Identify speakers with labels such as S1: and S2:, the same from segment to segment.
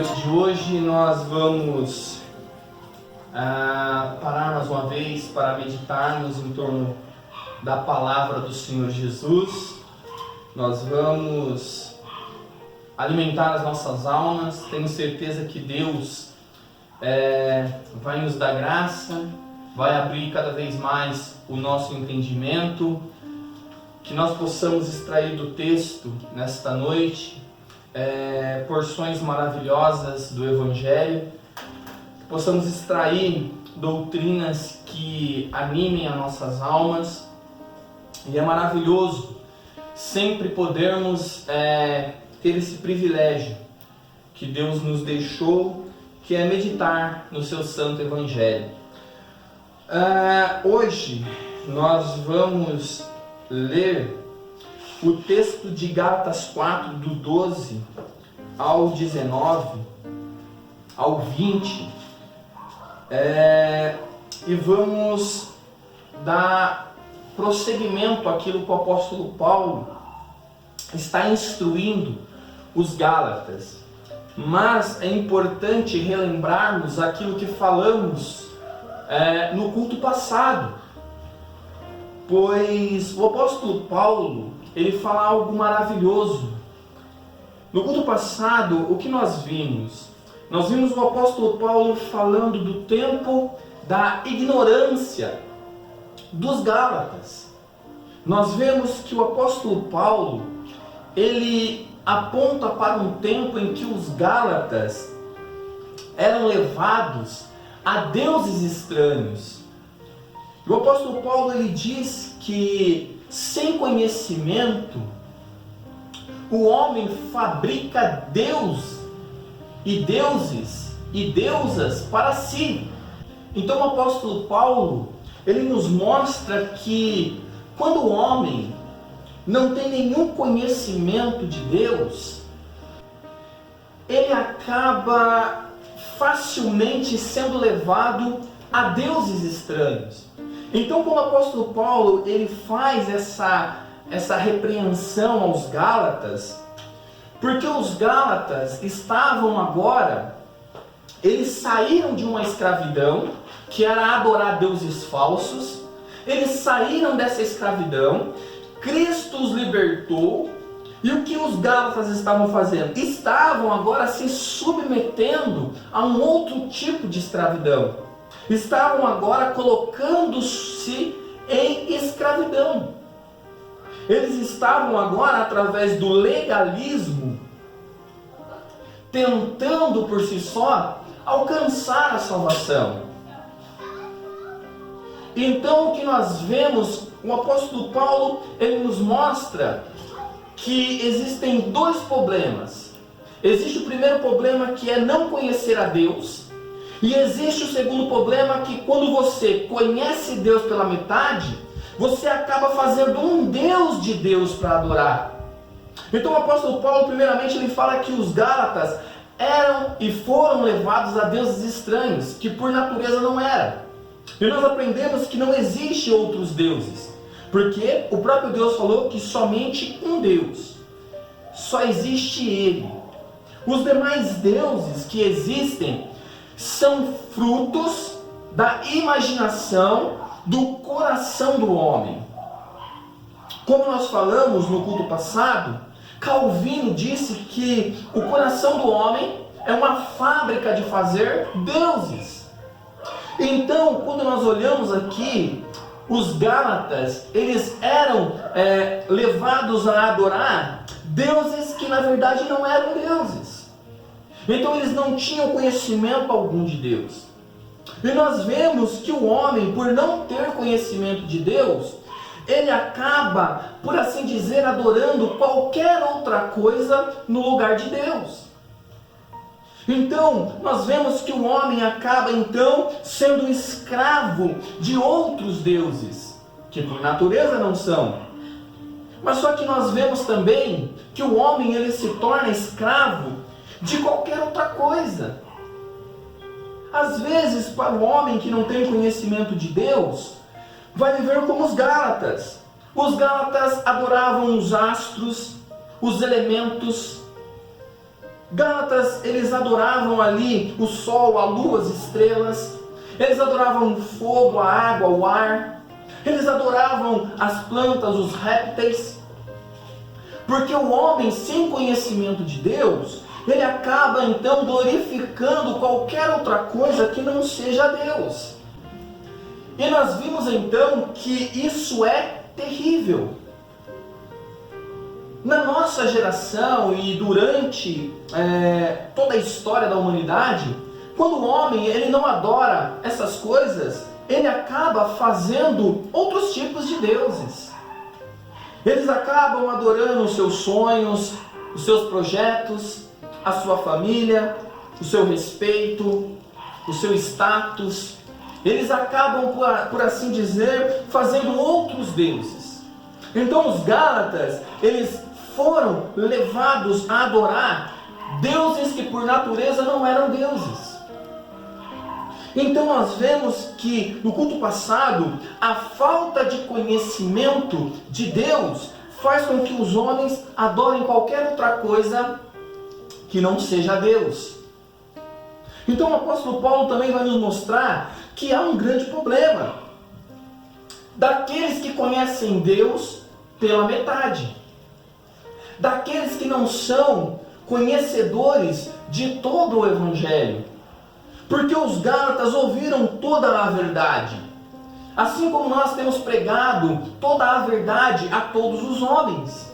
S1: noite de hoje nós vamos parar mais uma vez para meditarmos em torno da palavra do Senhor Jesus. Nós vamos alimentar as nossas almas. Tenho certeza que Deus vai nos dar graça, vai abrir cada vez mais o nosso entendimento, que nós possamos extrair do texto nesta noite porções maravilhosas do Evangelho, possamos extrair doutrinas que animem as nossas almas. E é maravilhoso sempre podermos ter esse privilégio que Deus nos deixou, que é meditar no seu santo Evangelho. Hoje nós vamos ler o texto de Gálatas 4, do 12 ao 19, ao 20, e vamos dar prosseguimento àquilo que o apóstolo Paulo está instruindo os Gálatas. Mas é importante relembrarmos aquilo que falamos no culto passado, pois o apóstolo Paulo ele fala algo maravilhoso. No culto passado, o que nós vimos? Nós vimos o apóstolo Paulo falando do tempo da ignorância dos Gálatas. Nós vemos que o apóstolo Paulo ele aponta para um tempo em que os Gálatas eram levados a deuses estranhos. O apóstolo Paulo ele diz que sem conhecimento o homem fabrica Deus e deuses e deusas para si. Então o apóstolo Paulo ele nos mostra que quando o homem não tem nenhum conhecimento de Deus, ele acaba facilmente sendo levado a deuses estranhos. Então, quando o apóstolo Paulo ele faz essa repreensão aos Gálatas, porque os Gálatas estavam agora, eles saíram de uma escravidão, que era adorar deuses falsos, eles saíram dessa escravidão, Cristo os libertou, e o que os Gálatas estavam fazendo? Estavam agora se submetendo a um outro tipo de escravidão. Estavam agora colocando-se em escravidão. Eles estavam agora, através do legalismo, tentando por si só alcançar a salvação. Então o que nós vemos, o apóstolo Paulo, ele nos mostra que existem dois problemas. Existe o primeiro problema, que é não conhecer a Deus. E existe o segundo problema, que quando você conhece Deus pela metade, você acaba fazendo um Deus de Deus para adorar. Então o apóstolo Paulo, primeiramente, ele fala que os Gálatas eram e foram levados a deuses estranhos, que por natureza não eram. E nós aprendemos que não existe outros deuses, porque o próprio Deus falou que somente um Deus, só existe Ele. Os demais deuses que existem são frutos da imaginação do coração do homem. Como nós falamos no culto passado, Calvino disse que o coração do homem é uma fábrica de fazer deuses. Então, quando nós olhamos aqui, os Gálatas, eles eram levados a adorar deuses que na verdade não eram deuses. Então eles não tinham conhecimento algum de Deus. E nós vemos que o homem, por não ter conhecimento de Deus, ele acaba, por assim dizer, adorando qualquer outra coisa no lugar de Deus. Então, nós vemos que o homem acaba então sendo escravo de outros deuses, que por natureza não são. Mas só que nós vemos também que o homem ele se torna escravo de qualquer outra coisa. Às vezes, para o homem que não tem conhecimento de Deus, vai viver como os Gálatas. Os Gálatas adoravam os astros, os elementos, Gálatas, eles adoravam ali o sol, a lua, as estrelas. Eles adoravam o fogo, a água, o ar. Eles adoravam as plantas, os répteis. Porque o homem sem conhecimento de Deus, ele acaba então glorificando qualquer outra coisa que não seja Deus. E nós vimos então que isso é terrível. Na nossa geração e durante toda a história da humanidade, quando o homem ele não adora essas coisas, ele acaba fazendo outros tipos de deuses. Eles acabam adorando os seus sonhos, os seus projetos, a sua família, o seu respeito, o seu status. Eles acabam, por assim dizer, fazendo outros deuses. Então os Gálatas, eles foram levados a adorar deuses que por natureza não eram deuses. Então nós vemos que no culto passado, a falta de conhecimento de Deus faz com que os homens adorem qualquer outra coisa que não seja Deus. Então o apóstolo Paulo também vai nos mostrar que há um grande problema daqueles que conhecem Deus pela metade, daqueles que não são conhecedores de todo o Evangelho. Porque os Gálatas ouviram toda a verdade, assim como nós temos pregado toda a verdade a todos os homens.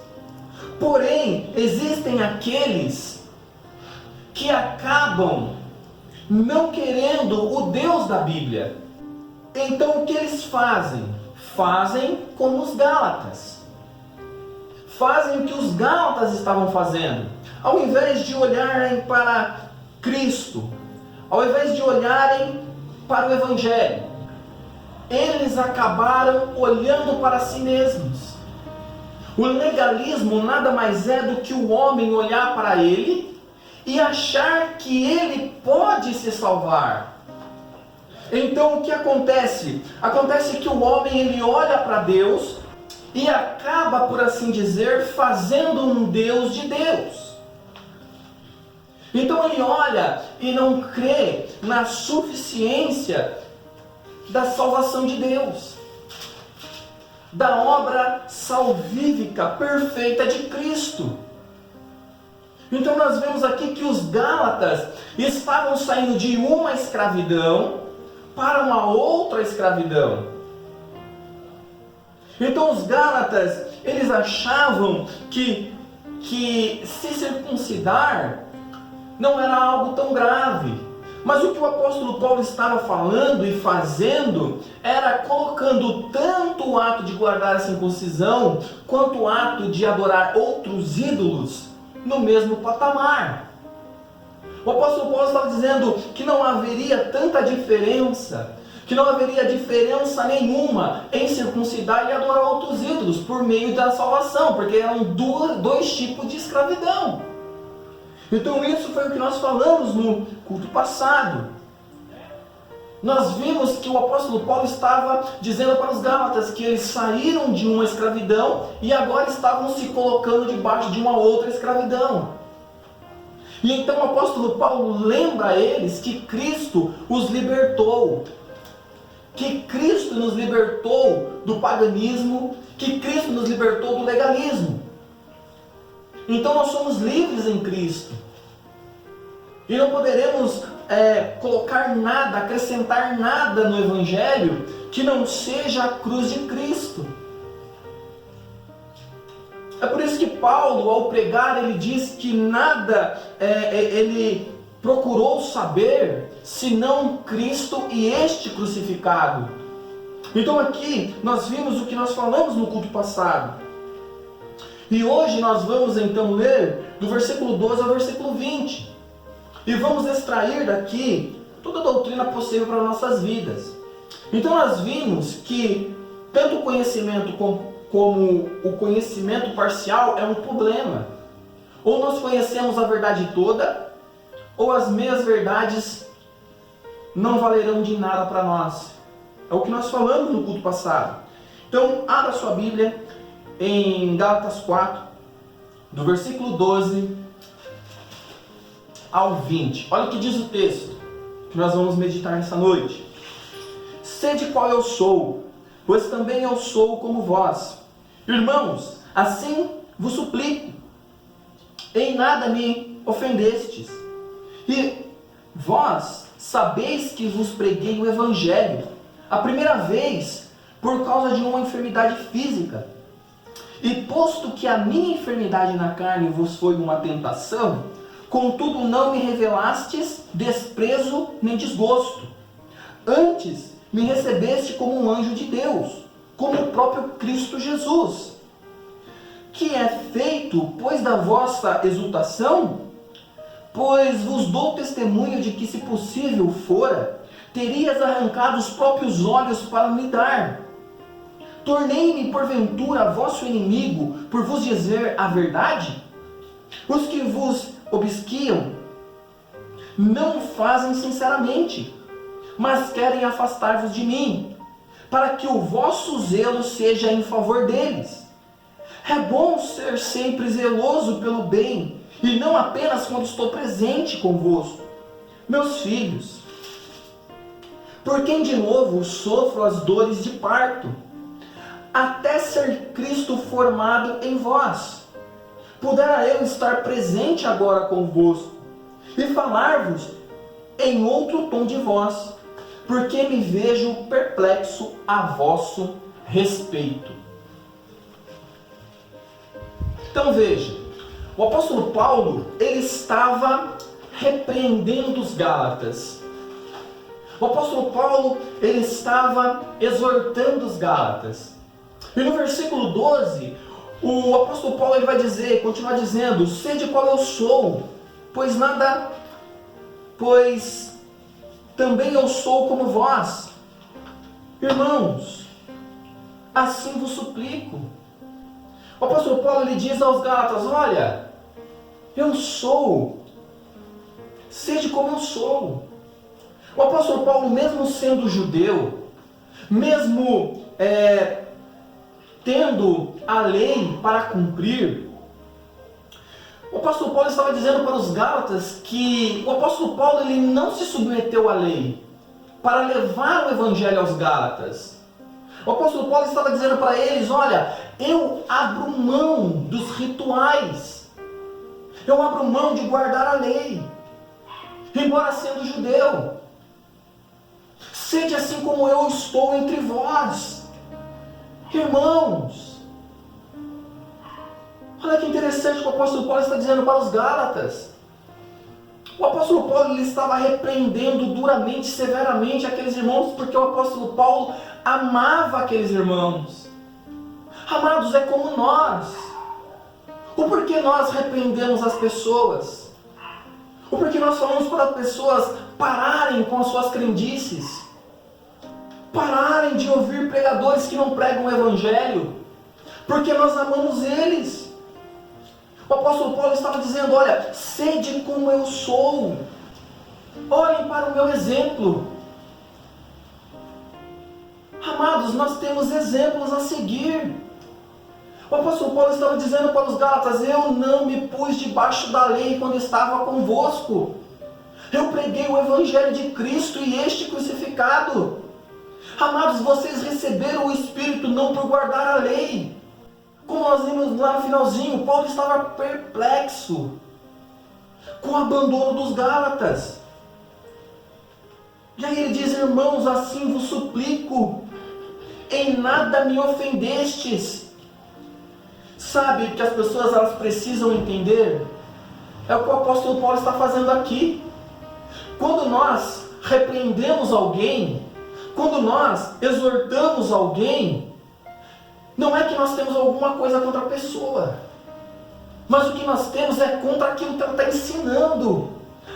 S1: Porém, existem aqueles que acabam não querendo o Deus da Bíblia. Então o que eles fazem? Fazem como os Gálatas. Fazem o que os Gálatas estavam fazendo. Ao invés de olharem para Cristo, ao invés de olharem para o Evangelho, eles acabaram olhando para si mesmos. O legalismo nada mais é do que o homem olhar para ele e achar que ele pode se salvar. Então o que acontece? Acontece que o homem ele olha para Deus e acaba, por assim dizer, fazendo um Deus de Deus. Então ele olha e não crê na suficiência da salvação de Deus, da obra salvífica perfeita de Cristo. Então nós vemos aqui que os Gálatas estavam saindo de uma escravidão para uma outra escravidão. Então os Gálatas, eles achavam que se circuncidar não era algo tão grave. Mas o que o apóstolo Paulo estava falando e fazendo era colocando tanto o ato de guardar a circuncisão quanto o ato de adorar outros ídolos no mesmo patamar. O apóstolo Paulo estava dizendo que não haveria tanta diferença, que não haveria diferença nenhuma em circuncidar e adorar outros ídolos por meio da salvação, porque eram dois tipos de escravidão. Então isso foi o que nós falamos no culto passado. Nós vimos que o apóstolo Paulo estava dizendo para os Gálatas que eles saíram de uma escravidão e agora estavam se colocando debaixo de uma outra escravidão. E então o apóstolo Paulo lembra a eles que Cristo os libertou, que Cristo nos libertou do paganismo, que Cristo nos libertou do legalismo. Então nós somos livres em Cristo. E não poderemos colocar nada, acrescentar nada no Evangelho que não seja a cruz de Cristo. É por isso que Paulo, ao pregar, ele diz que nada ele procurou saber senão Cristo e este crucificado. Então aqui nós vimos o que nós falamos no culto passado. E hoje nós vamos então ler do versículo 12 ao versículo 20. E vamos extrair daqui toda a doutrina possível para nossas vidas. Então nós vimos que tanto o conhecimento como o conhecimento parcial é um problema. Ou nós conhecemos a verdade toda, ou as meias verdades não valerão de nada para nós. É o que nós falamos no culto passado. Então abra sua Bíblia em Gálatas 4, do versículo 12 ao 20. Olha o que diz o texto que nós vamos meditar nessa noite. Sede qual eu sou, pois também eu sou como vós. Irmãos, assim vos suplico, em nada me ofendestes. E vós sabeis que vos preguei o Evangelho, a primeira vez por causa de uma enfermidade física. E posto que a minha enfermidade na carne vos foi uma tentação, contudo não me revelastes desprezo nem desgosto. Antes me recebeste como um anjo de Deus, como o próprio Cristo Jesus, que é feito, pois, da vossa exultação, pois vos dou testemunho de que, se possível fora, terias arrancado os próprios olhos para me dar. Tornei-me, porventura, vosso inimigo, por vos dizer a verdade? Os que vos obsquiam não fazem sinceramente, mas querem afastar-vos de mim, para que o vosso zelo seja em favor deles. É bom ser sempre zeloso pelo bem, e não apenas quando estou presente convosco, meus filhos, por quem de novo sofro as dores de parto, até ser Cristo formado em vós. Pudera eu estar presente agora convosco, e falar-vos em outro tom de voz, porque me vejo perplexo a vosso respeito. Então veja, o apóstolo Paulo, ele estava repreendendo os Gálatas. O apóstolo Paulo, ele estava exortando os Gálatas. E no versículo 12, o apóstolo Paulo ele vai dizer, continuar dizendo, sede qual eu sou, pois também eu sou como vós. Irmãos, assim vos suplico. O apóstolo Paulo ele diz aos Gálatas, olha, eu sou, sede como eu sou. O apóstolo Paulo, mesmo sendo judeu, mesmo tendo a lei para cumprir, o apóstolo Paulo estava dizendo para os Gálatas que o apóstolo Paulo ele não se submeteu à lei para levar o evangelho aos Gálatas. O apóstolo Paulo estava dizendo para eles, olha, eu abro mão dos rituais, eu abro mão de guardar a lei, embora sendo judeu. Sede assim como eu estou entre vós. Irmãos, olha que interessante que o apóstolo Paulo está dizendo para os Gálatas. O apóstolo Paulo ele estava repreendendo duramente, severamente aqueles irmãos, porque o apóstolo Paulo amava aqueles irmãos. Amados, é como nós. O porquê nós repreendemos as pessoas? O porquê nós falamos para as pessoas pararem com as suas crendices? Pararem de ouvir pregadores que não pregam o evangelho? Porque nós amamos eles. O apóstolo Paulo estava dizendo, olha, sede como eu sou. Olhem para o meu exemplo. Amados, nós temos exemplos a seguir. O apóstolo Paulo estava dizendo para os Gálatas, eu não me pus debaixo da lei quando estava convosco. Eu preguei o evangelho de Cristo e este crucificado. Amados, vocês receberam o Espírito não por guardar a lei. Como nós vimos lá no finalzinho, Paulo estava perplexo com o abandono dos Gálatas. E aí ele diz, irmãos, assim vos suplico, em nada me ofendestes. Sabe que as pessoas elas precisam entender? É o que o apóstolo Paulo está fazendo aqui. Quando nós repreendemos alguém, quando nós exortamos alguém, não é que nós temos alguma coisa contra a pessoa, mas o que nós temos é contra aquilo que ela está ensinando,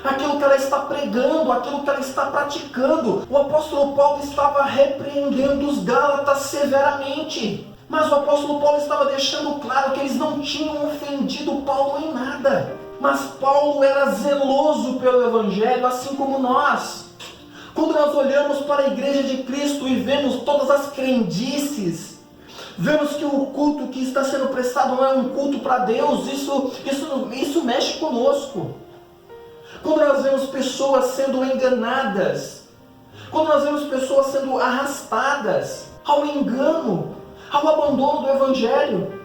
S1: aquilo que ela está pregando, aquilo que ela está praticando. O apóstolo Paulo estava repreendendo os Gálatas severamente, mas o apóstolo Paulo estava deixando claro que eles não tinham ofendido Paulo em nada, mas Paulo era zeloso pelo evangelho, assim como nós. Quando nós olhamos para a igreja de Cristo e vemos todas as crendices, vemos que o culto que está sendo prestado não é um culto para Deus, isso mexe conosco. quando nós vemos pessoas sendo enganadas, quando nós vemos pessoas sendo arrastadas ao engano, ao abandono do Evangelho,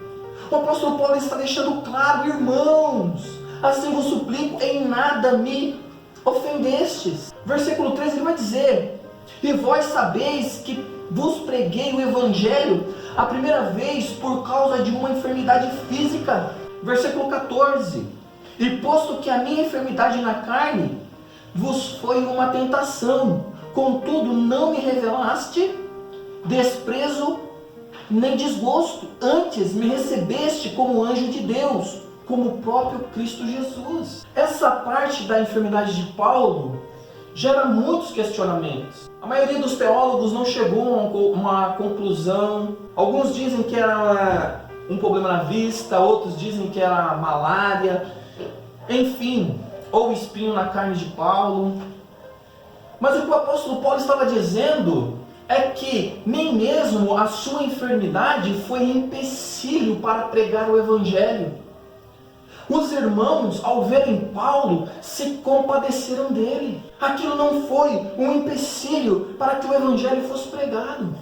S1: o apóstolo Paulo está deixando claro: irmãos, assim vos suplico, em nada me ofendestes. Versículo 13 ele vai dizer: e vós sabeis que vos preguei o Evangelho a primeira vez por causa de uma enfermidade física. Versículo 14: e posto que a minha enfermidade na carne vos foi uma tentação, contudo não me revelaste desprezo nem desgosto, antes me recebeste como anjo de Deus, como o próprio Cristo Jesus. Essa parte da enfermidade de Paulo gera muitos questionamentos. A maioria dos teólogos não chegou a uma conclusão. Alguns dizem que era um problema na vista, outros dizem que era malária, enfim, ou espinho na carne de Paulo. Mas o que o apóstolo Paulo estava dizendo é que nem mesmo a sua enfermidade foi empecilho para pregar o Evangelho. Os irmãos, ao verem Paulo, se compadeceram dele. Aquilo não foi um empecilho para que o Evangelho fosse pregado.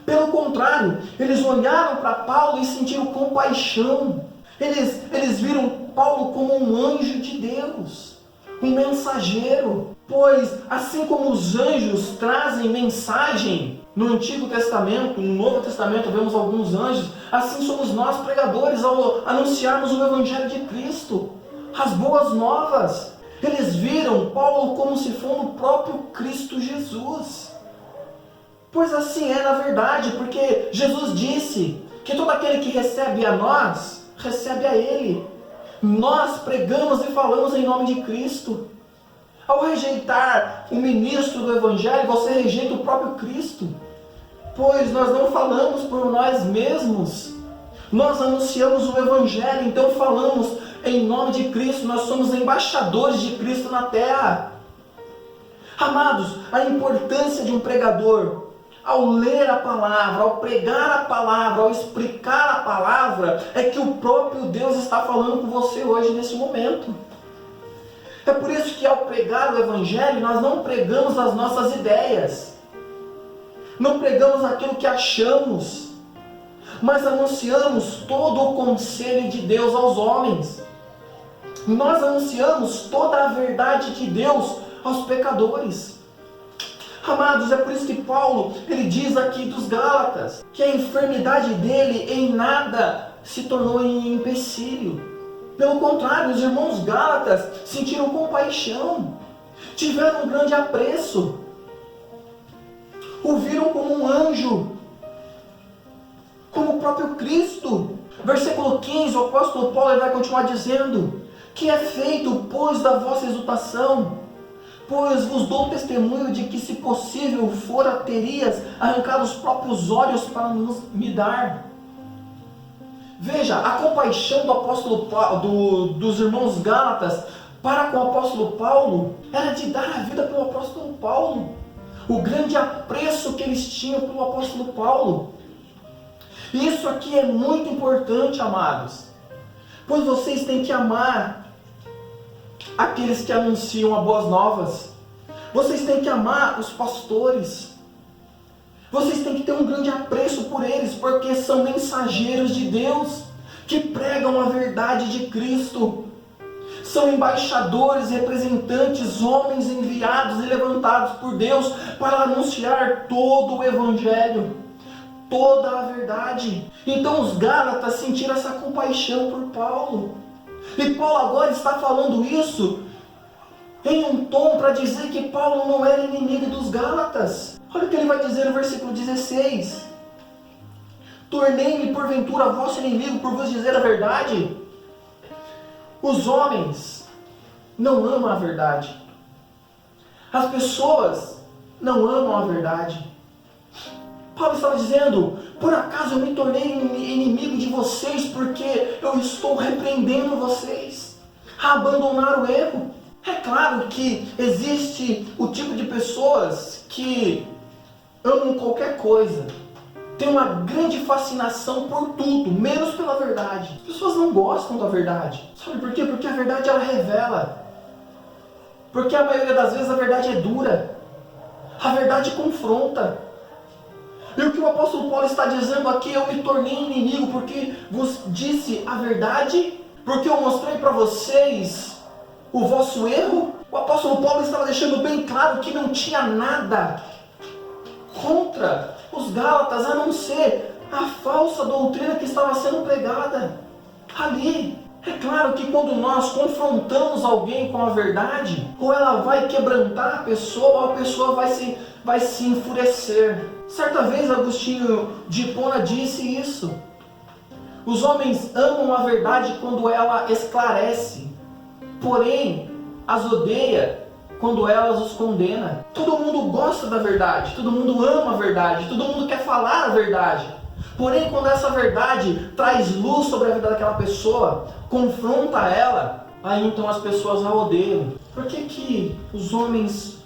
S1: Pelo contrário, eles olharam para Paulo e sentiram compaixão. Eles viram Paulo como um anjo de Deus, um mensageiro. Pois, assim como os anjos trazem mensagem no Antigo Testamento, no Novo Testamento vemos alguns anjos, assim somos nós pregadores ao anunciarmos o Evangelho de Cristo, as boas novas. Eles viram Paulo como se fosse o próprio Cristo Jesus. Pois assim é na verdade, porque Jesus disse que todo aquele que recebe a nós, recebe a Ele. Nós pregamos e falamos em nome de Cristo. Ao rejeitar o ministro do Evangelho, você rejeita o próprio Cristo. Pois nós não falamos por nós mesmos. Nós anunciamos o Evangelho, então falamos em nome de Cristo. Nós somos embaixadores de Cristo na terra. Amados, a importância de um pregador, ao ler a palavra, ao pregar a palavra, ao explicar a palavra, é que o próprio Deus está falando com você hoje, nesse momento. É por isso que ao pregar o Evangelho, nós não pregamos as nossas ideias, não pregamos aquilo que achamos, mas anunciamos todo o conselho de Deus aos homens. Nós anunciamos toda a verdade de Deus aos pecadores. Amados, é por isso que Paulo, ele diz aqui dos Gálatas, que a enfermidade dele em nada se tornou em empecilho. Pelo contrário, os irmãos Gálatas sentiram compaixão, tiveram um grande apreço, o viram como um anjo, como o próprio Cristo. Versículo 15, o apóstolo Paulo vai continuar dizendo: que é feito, pois, da vossa exultação, pois vos dou testemunho de que, se possível fora, terias arrancado os próprios olhos para me dar. Veja, a compaixão do apóstolo Paulo, dos irmãos Gálatas para com o apóstolo Paulo era de dar a vida pelo apóstolo Paulo. O grande apreço que eles tinham pelo apóstolo Paulo. Isso aqui é muito importante, amados, pois vocês têm que amar aqueles que anunciam as boas novas. Vocês têm que amar os pastores. Vocês têm que ter um grande apreço por eles, porque são mensageiros de Deus, que pregam a verdade de Cristo. São embaixadores, representantes, homens enviados e levantados por Deus para anunciar todo o Evangelho, toda a verdade. Então os Gálatas sentiram essa compaixão por Paulo. E Paulo agora está falando isso em um tom para dizer que Paulo não era inimigo dos Gálatas. Olha o que ele vai dizer no versículo 16: tornei-me porventura vosso inimigo por vos dizer a verdade? Os homens não amam a verdade. As pessoas não amam a verdade. Paulo estava dizendo: por acaso eu me tornei inimigo de vocês porque eu estou repreendendo vocês a abandonar o erro? É claro que existe o tipo de pessoas que amam qualquer coisa, tem uma grande fascinação por tudo, menos pela verdade. As pessoas não gostam da verdade. Sabe por quê? Porque a verdade ela revela. Porque a maioria das vezes a verdade é dura. A verdade confronta. E o que o apóstolo Paulo está dizendo aqui, eu me tornei inimigo porque vos disse a verdade, porque eu mostrei para vocês o vosso erro. O apóstolo Paulo estava deixando bem claro que não tinha nada contra os Gálatas, a não ser a falsa doutrina que estava sendo pregada ali. É claro que quando nós confrontamos alguém com a verdade, ou ela vai quebrantar a pessoa, ou a pessoa vai se enfurecer. Certa vez Agostinho de Hipona disse isso. Os homens amam a verdade quando ela esclarece, porém as odeia quando elas os condena. Todo mundo gosta da verdade, todo mundo ama a verdade, todo mundo quer falar a verdade. Porém, quando essa verdade traz luz sobre a vida daquela pessoa, confronta ela, aí então as pessoas a odeiam. Por que os homens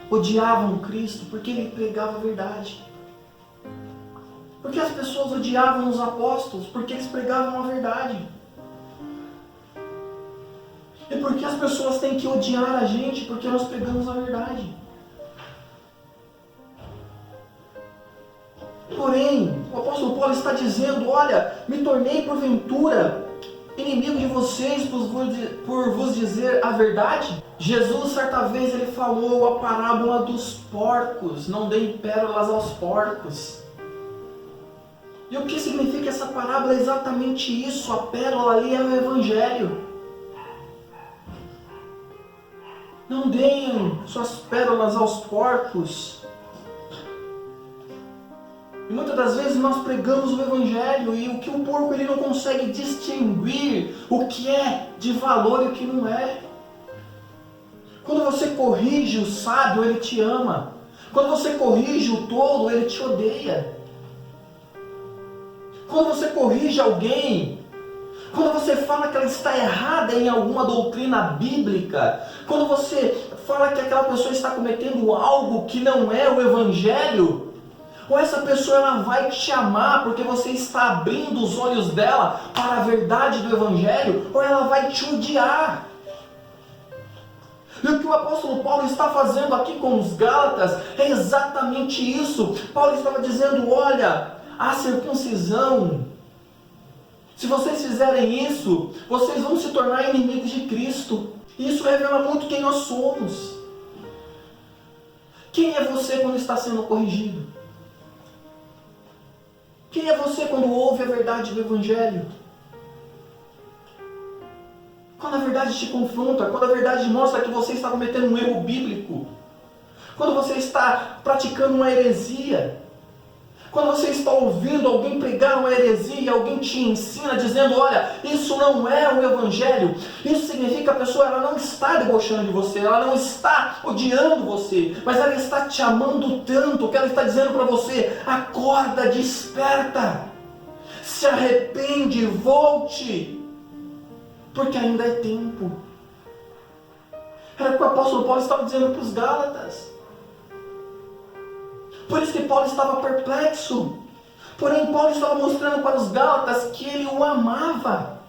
S1: odiavam Cristo? Porque ele pregava a verdade. Porque as pessoas odiavam os apóstolos? Porque eles pregavam a verdade. E por que as pessoas têm que odiar a gente? Porque nós pregamos a verdade. Porém, o apóstolo Paulo está dizendo, olha, me tornei porventura inimigo de vocês por vos dizer a verdade. Jesus, certa vez, ele falou a parábola dos porcos, não deem pérolas aos porcos. E o que significa essa parábola? É exatamente isso, a pérola ali é o Evangelho. Não deem suas pérolas aos porcos. E muitas das vezes nós pregamos o Evangelho e o que o porco ele não consegue distinguir o que é de valor e o que não é. Quando você corrige o sábio, ele te ama. Quando você corrige o tolo, ele te odeia. Quando você corrige alguém, quando você fala que ela está errada em alguma doutrina bíblica, quando você fala que aquela pessoa está cometendo algo que não é o Evangelho, ou essa pessoa ela vai te amar porque você está abrindo os olhos dela para a verdade do Evangelho, ou ela vai te odiar. E o que o apóstolo Paulo está fazendo aqui com os Gálatas é exatamente isso. Paulo estava dizendo, olha, a circuncisão, se vocês fizerem isso, vocês vão se tornar inimigos de Cristo. E isso revela muito quem nós somos. Quem é você quando está sendo corrigido? Quem é você quando ouve a verdade do Evangelho? Quando a verdade te confronta, quando a verdade mostra que você está cometendo um erro bíblico, quando você está praticando uma heresia, quando você está ouvindo alguém pregar uma heresia e alguém te ensina dizendo, olha, isso não é o Evangelho, isso significa que a pessoa ela não está debochando de você, ela não está odiando você, mas ela está te amando tanto que ela está dizendo para você, acorda, desperta, se arrepende, volte, porque ainda é tempo. Era o que o apóstolo Paulo estava dizendo para os Gálatas. Por isso que Paulo estava perplexo. Porém, Paulo estava mostrando para os Gálatas que ele o amava.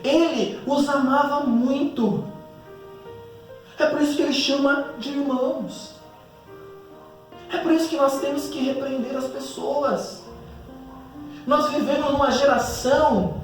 S1: Ele os amava muito. É por isso que ele chama de irmãos. É por isso que nós temos que repreender as pessoas. Nós vivemos numa geração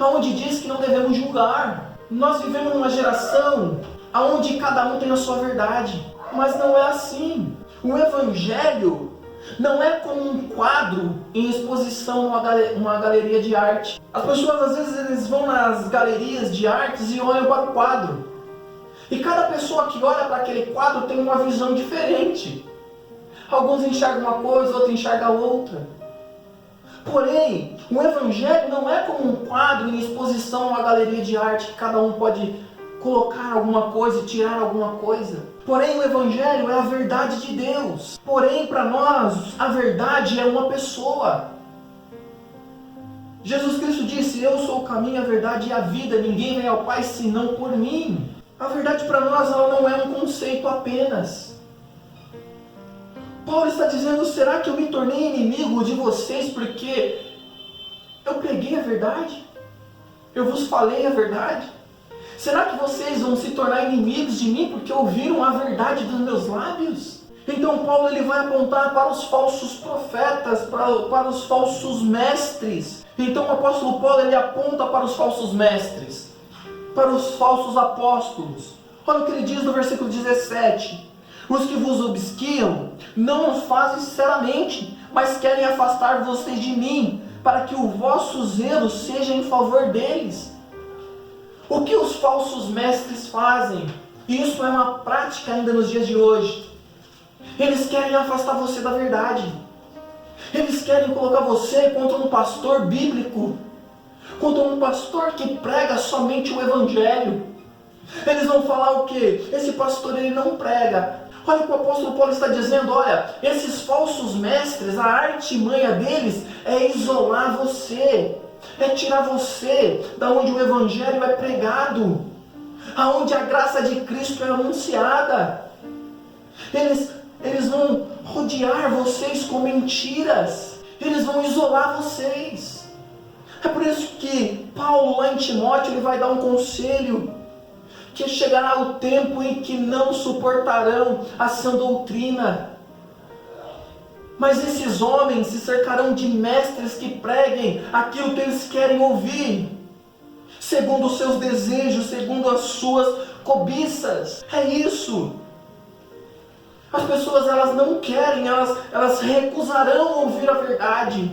S1: onde diz que não devemos julgar. Nós vivemos numa geração onde cada um tem a sua verdade. Mas não é assim. O Evangelho não é como um quadro em exposição numa galeria de arte. As pessoas às vezes eles vão nas galerias de artes e olham para o quadro. E cada pessoa que olha para aquele quadro tem uma visão diferente. Alguns enxergam uma coisa, outros enxergam outra. Porém, o Evangelho não é como um quadro em exposição numa galeria de arte que cada um pode colocar alguma coisa e tirar alguma coisa. Porém, o Evangelho é a verdade de Deus. Porém, para nós, a verdade é uma pessoa. Jesus Cristo disse, eu sou o caminho, a verdade e a vida. Ninguém vem ao Pai senão por mim. A verdade para nós ela não é um conceito apenas. Paulo está dizendo, será que eu me tornei inimigo de vocês porque eu preguei a verdade? Eu vos falei a verdade? Será que vocês vão se tornar inimigos de mim porque ouviram a verdade dos meus lábios? Então Paulo ele vai apontar para os falsos profetas, para os falsos mestres. Então o apóstolo Paulo ele aponta para os falsos mestres, para os falsos apóstolos. Olha o que ele diz no versículo 17. Os que vos obsquiam não os fazem sinceramente, mas querem afastar vocês de mim, para que o vosso zelo seja em favor deles. O que os falsos mestres fazem? Isso é uma prática ainda nos dias de hoje. Eles querem afastar você da verdade. Eles querem colocar você contra um pastor bíblico, contra um pastor que prega somente o evangelho. Eles vão falar o quê? Esse pastor ele não prega. Olha o que o apóstolo Paulo está dizendo, olha, esses falsos mestres, a artimanha deles é isolar você, é tirar você da onde o evangelho é pregado, aonde a graça de Cristo é anunciada. Eles vão rodear vocês com mentiras, eles vão isolar vocês. É por isso que Paulo lá em Timóteo ele vai dar um conselho, que chegará o tempo em que não suportarão a sã doutrina. Mas esses homens se cercarão de mestres que preguem aquilo que eles querem ouvir, segundo os seus desejos, segundo as suas cobiças. É isso. As pessoas elas não querem, elas recusarão ouvir a verdade.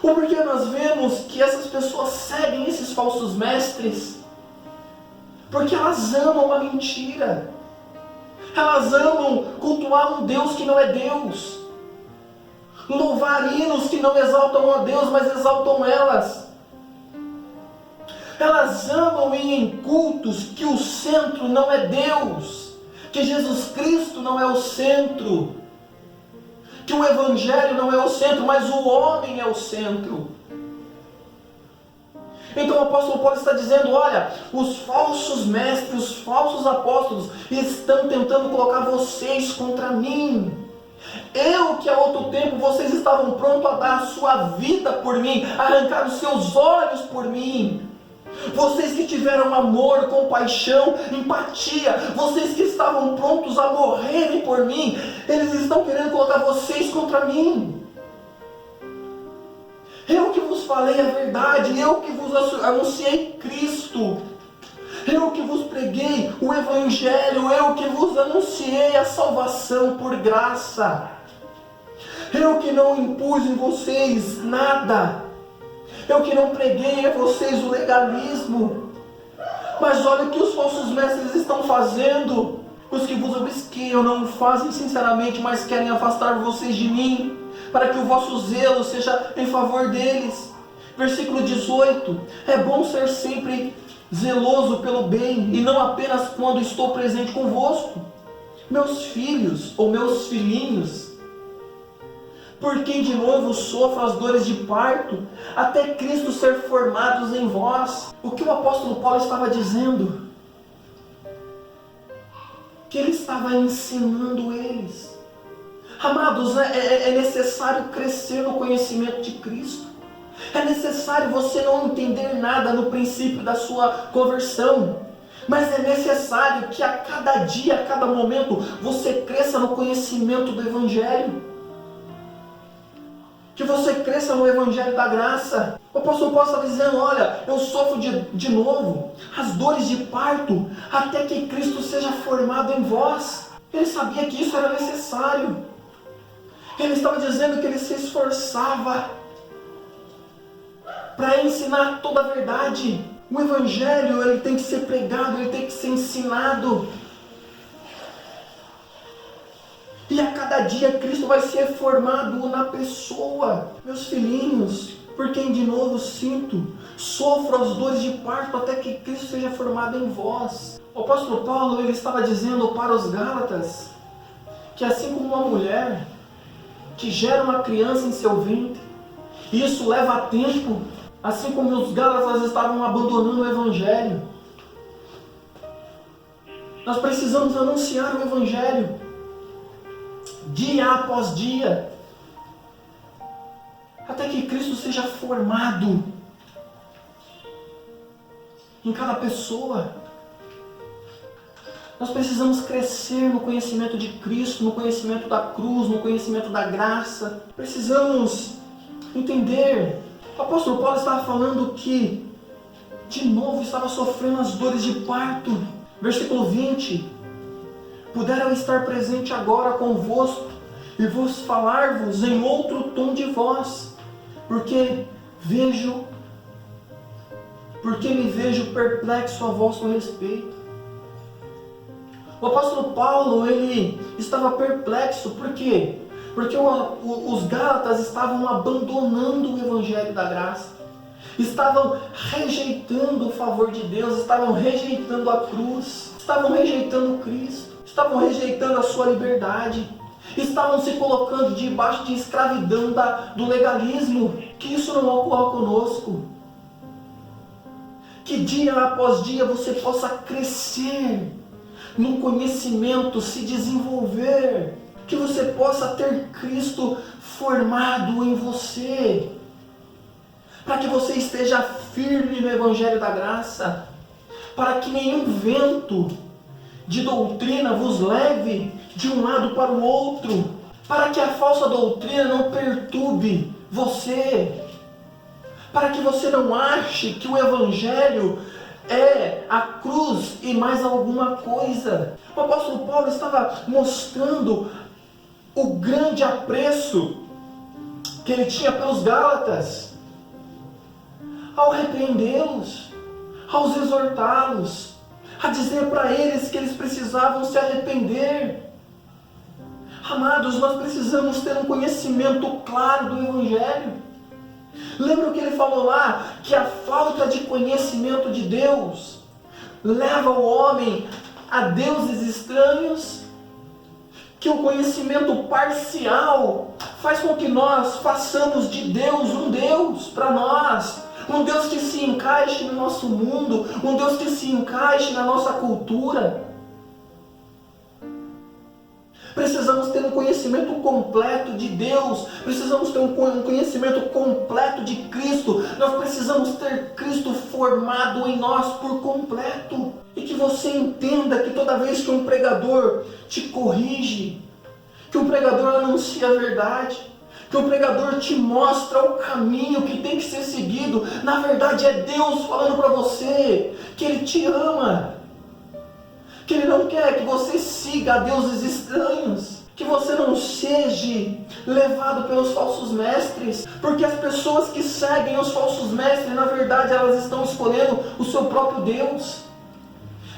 S1: O porquê nós vemos que essas pessoas seguem esses falsos mestres? Porque elas amam a mentira. Elas amam cultuar um Deus que não é Deus. Louvar hinos que não exaltam a Deus, mas exaltam elas. Elas amam ir em cultos que o centro não é Deus, que Jesus Cristo não é o centro, que o Evangelho não é o centro, mas o homem é o centro. Então o apóstolo Paulo está dizendo, olha, os falsos mestres, os falsos apóstolos estão tentando colocar vocês contra mim. Eu que há outro tempo vocês estavam prontos a dar a sua vida por mim, arrancar os seus olhos por mim. Vocês que tiveram amor, compaixão, empatia, vocês que estavam prontos a morrerem por mim, eles estão querendo colocar vocês contra mim. Eu que vos falei a verdade, eu que vos anunciei Cristo, eu que vos preguei o Evangelho, eu que vos anunciei a salvação por graça, eu que não impus em vocês nada, eu que não preguei a vocês o legalismo. Mas olha o que os falsos mestres estão fazendo. Os que vos obsquiam não o fazem sinceramente, mas querem afastar vocês de mim, para que o vosso zelo seja em favor deles. Versículo 18. É bom ser sempre zeloso pelo bem, e não apenas quando estou presente convosco. Meus filhos, ou meus filhinhos, por quem de novo sofro as dores de parto, até Cristo ser formados em vós. O que o apóstolo Paulo estava dizendo? Que ele estava ensinando eles. Amados, é necessário crescer no conhecimento de Cristo. É necessário você não entender nada no princípio da sua conversão. Mas é necessário que a cada dia, a cada momento, você cresça no conhecimento do Evangelho. Que você cresça no Evangelho da graça. O apóstolo Paulo está dizendo, olha, eu sofro de novo as dores de parto, até que Cristo seja formado em vós. Ele sabia que isso era necessário. Ele estava dizendo que ele se esforçava para ensinar toda a verdade. O Evangelho ele tem que ser pregado, ele tem que ser ensinado. E a cada dia Cristo vai ser formado na pessoa. Meus filhinhos, por quem de novo sofro as dores de parto até que Cristo seja formado em vós. O apóstolo Paulo ele estava dizendo para os Gálatas que assim como uma mulher que gera uma criança em seu ventre, e isso leva tempo, assim como os Gálatas estavam abandonando o Evangelho. Nós precisamos anunciar o Evangelho dia após dia, até que Cristo seja formado em cada pessoa. Nós precisamos crescer no conhecimento de Cristo, no conhecimento da cruz, no conhecimento da graça. Precisamos entender. O apóstolo Paulo estava falando que, de novo, estava sofrendo as dores de parto. Versículo 20. Pudera eu estar presente agora convosco e vos falar-vos em outro tom de voz, porque me vejo perplexo a vosso respeito. O apóstolo Paulo, ele estava perplexo, por quê? Porque os Gálatas estavam abandonando o evangelho da graça, estavam rejeitando o favor de Deus, estavam rejeitando a cruz, estavam rejeitando Cristo, estavam rejeitando a sua liberdade, estavam se colocando debaixo de escravidão do legalismo. Que isso não ocorra conosco. Que dia após dia você possa crescer no conhecimento, se desenvolver, que você possa ter Cristo formado em você, para que você esteja firme no evangelho da graça, para que nenhum vento de doutrina vos leve de um lado para o outro, para que a falsa doutrina não perturbe você, para que você não ache que o evangelho é a cruz e mais alguma coisa. O apóstolo Paulo estava mostrando o grande apreço que ele tinha pelos Gálatas, ao repreendê-los, aos exortá-los, a dizer para eles que eles precisavam se arrepender. Amados, nós precisamos ter um conhecimento claro do evangelho. Lembra o que ele falou lá? Que a falta de conhecimento de Deus leva o homem a deuses estranhos, que o conhecimento parcial faz com que nós façamos de Deus um Deus para nós, um Deus que se encaixe no nosso mundo, um Deus que se encaixe na nossa cultura. Precisamos ter um conhecimento completo de Deus, precisamos ter um conhecimento completo de Cristo, nós precisamos ter Cristo formado em nós por completo. E que você entenda que toda vez que um pregador te corrige, que um pregador anuncia a verdade, que um pregador te mostra o caminho que tem que ser seguido, na verdade é Deus falando para você que Ele te ama, que Ele não quer que você siga a deuses estranhos, que você não seja levado pelos falsos mestres, porque as pessoas que seguem os falsos mestres, na verdade elas estão escolhendo o seu próprio Deus,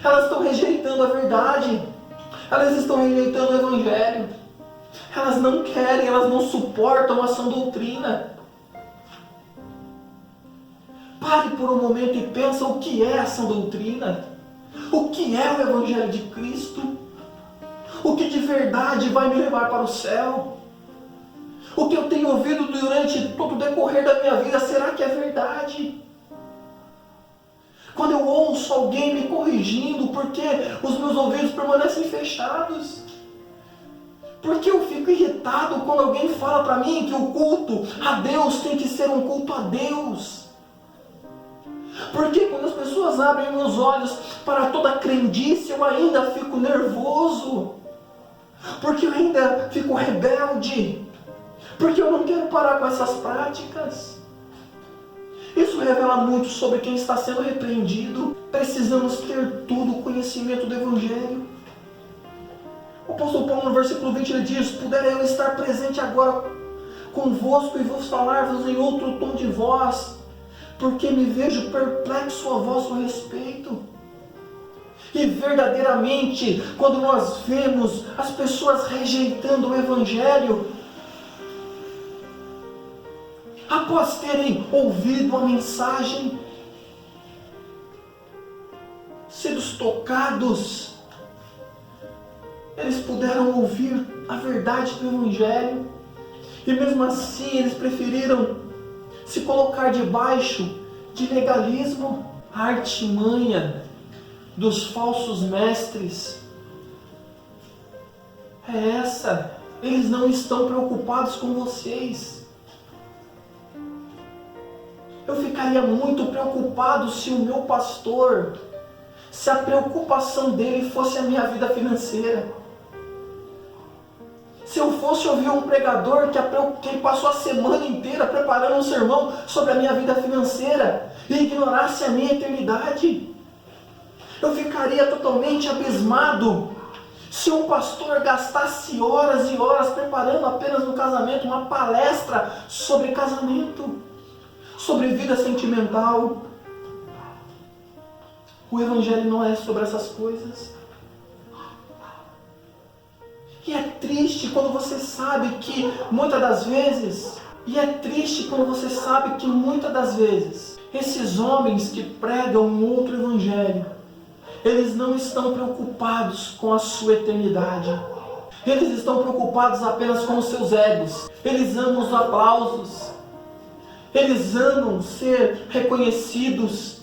S1: elas estão rejeitando a verdade, elas estão rejeitando o evangelho, elas não querem, elas não suportam a sã doutrina. Pare por um momento e pensa o que é a sã doutrina. O que é o Evangelho de Cristo? O que de verdade vai me levar para o céu? O que eu tenho ouvido durante todo o decorrer da minha vida, será que é verdade? Quando eu ouço alguém me corrigindo, porque os meus ouvidos permanecem fechados? Porque eu fico irritado quando alguém fala para mim que o culto a Deus tem que ser um culto a Deus? Porque quando as pessoas abrem meus olhos para toda crendice, eu ainda fico nervoso, porque eu ainda fico rebelde, porque eu não quero parar com essas práticas. Isso revela muito sobre quem está sendo repreendido. Precisamos ter todo o conhecimento do Evangelho. O apóstolo Paulo no versículo 20 ele diz: pudera eu estar presente agora convosco e vos falar-vos em outro tom de voz, porque me vejo perplexo a vosso respeito. E verdadeiramente, quando nós vemos as pessoas rejeitando o Evangelho, após terem ouvido a mensagem, sido tocados, eles puderam ouvir a verdade do Evangelho, e mesmo assim eles preferiram se colocar debaixo de legalismo. A artimanha dos falsos mestres é essa: eles não estão preocupados com vocês. Eu ficaria muito preocupado se o meu pastor, se a preocupação dele fosse a minha vida financeira. Se eu fosse ouvir um pregador que ele passou a semana inteira preparando um sermão sobre a minha vida financeira e ignorasse a minha eternidade, eu ficaria totalmente abismado se um pastor gastasse horas e horas preparando apenas no casamento uma palestra sobre casamento, sobre vida sentimental. O Evangelho não é sobre essas coisas. E é triste quando você sabe que muitas das vezes, esses homens que pregam um outro evangelho, eles não estão preocupados com a sua eternidade. Eles estão preocupados apenas com os seus egos. Eles amam os aplausos. Eles amam ser reconhecidos.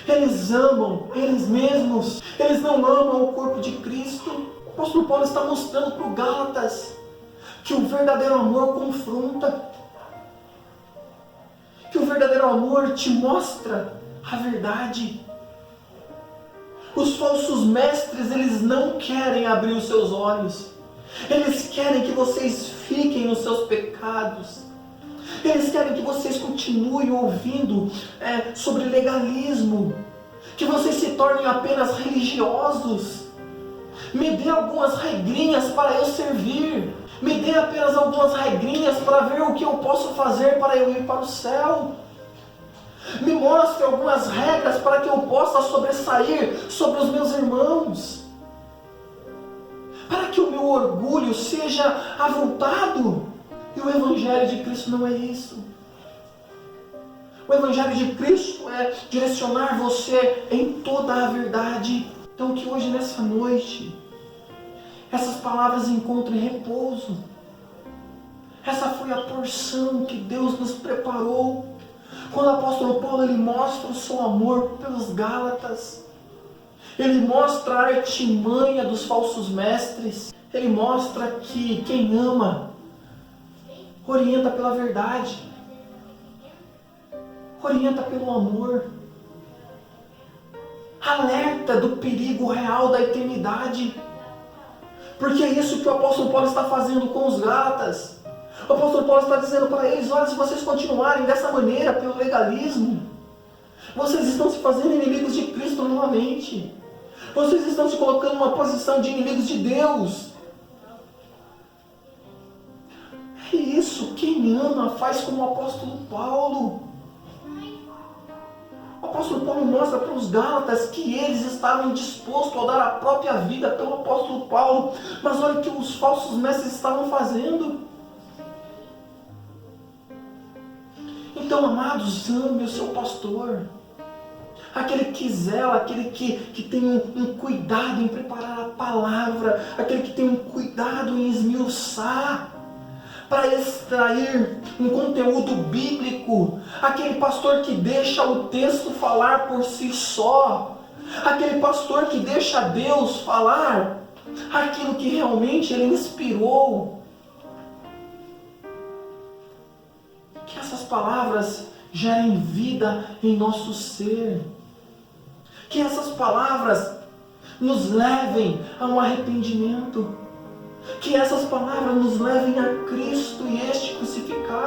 S1: Eles amam eles mesmos. Eles não amam o corpo de Cristo. O apóstolo Paulo está mostrando para os Gálatas que o verdadeiro amor confronta, que o verdadeiro amor te mostra a verdade. Os falsos mestres, eles não querem abrir os seus olhos, eles querem que vocês fiquem nos seus pecados, eles querem que vocês continuem ouvindo sobre legalismo, que vocês se tornem apenas religiosos. Me dê algumas regrinhas para eu servir. Me dê apenas algumas regrinhas para ver o que eu posso fazer para eu ir para o céu. Me mostre algumas regras para que eu possa sobressair sobre os meus irmãos. Para que o meu orgulho seja avultado. E o Evangelho de Cristo não é isso. O Evangelho de Cristo é direcionar você em toda a verdade. Então que hoje, nessa noite, essas palavras encontrem repouso. Essa foi a porção que Deus nos preparou. Quando o apóstolo Paulo ele mostra o seu amor pelos Gálatas, ele mostra a artimanha dos falsos mestres, ele mostra que quem ama orienta pela verdade, orienta pelo amor, alerta do perigo real da eternidade, porque é isso que o apóstolo Paulo está fazendo com os Gálatas. O apóstolo Paulo está dizendo para eles: olha, se vocês continuarem dessa maneira, pelo legalismo, vocês estão se fazendo inimigos de Cristo novamente. Vocês estão se colocando numa posição de inimigos de Deus. É isso, quem ama faz como o apóstolo Paulo. O apóstolo Paulo mostra para os Gálatas que eles estavam dispostos a dar a própria vida pelo apóstolo Paulo. Mas olha o que os falsos mestres estavam fazendo. Então, amados, ame o seu pastor. Aquele que zela, aquele que tem um cuidado em preparar a palavra, aquele que tem um cuidado em esmiuçar, para extrair um conteúdo bíblico, aquele pastor que deixa o texto falar por si só, aquele pastor que deixa Deus falar aquilo que realmente Ele inspirou. Que essas palavras gerem vida em nosso ser, que essas palavras nos levem a um arrependimento, que essas palavras nos levem a Cristo e este crucificado.